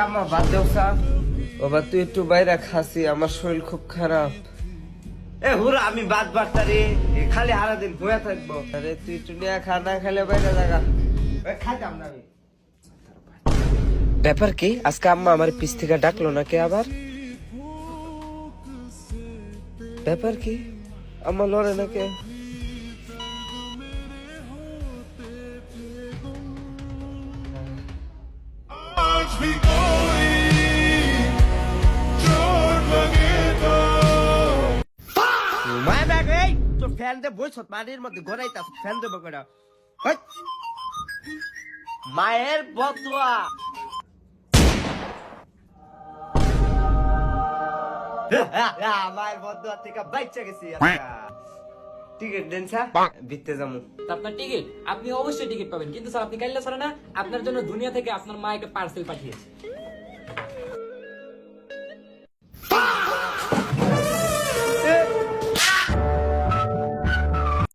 আমার বাদ দেও স্যার। বাবা তুই একটু বাইরে খাসি, আমার শরীর খুব খারাপ। এ হুরা আমি বাদ বাড়তারি, খালি হারা দিন বয়া থাকবো। আরে তুই একটু নিয়ে খা, না খেলে বাইরে জায়গা খাইতাম না আমি। ব্যাপার কি আজকে আম্মা আমার পিছ থেকে ডাকলো নাকি আবার? ব্যাপার কি আম্মা লড়ে নাকি? ফ্যান দে বইছ মাটির মধ্যে ঘোরাইতা, ফ্যান দেবো কেন? মায়ের বদুয়া মায়ের বদুয়া থেকে বাইচা গেছি। টিকিট দেন স্যার, বিতে যাবো। আপনার টিকিট, আপনি অবশ্যই টিকিট পাবেন, কিন্তু স্যার আপনি কাইল্লা ছাড়া না, আপনার জন্য দুনিয়া থেকে আপনার মা একটা পার্সেল পাঠিয়েছে।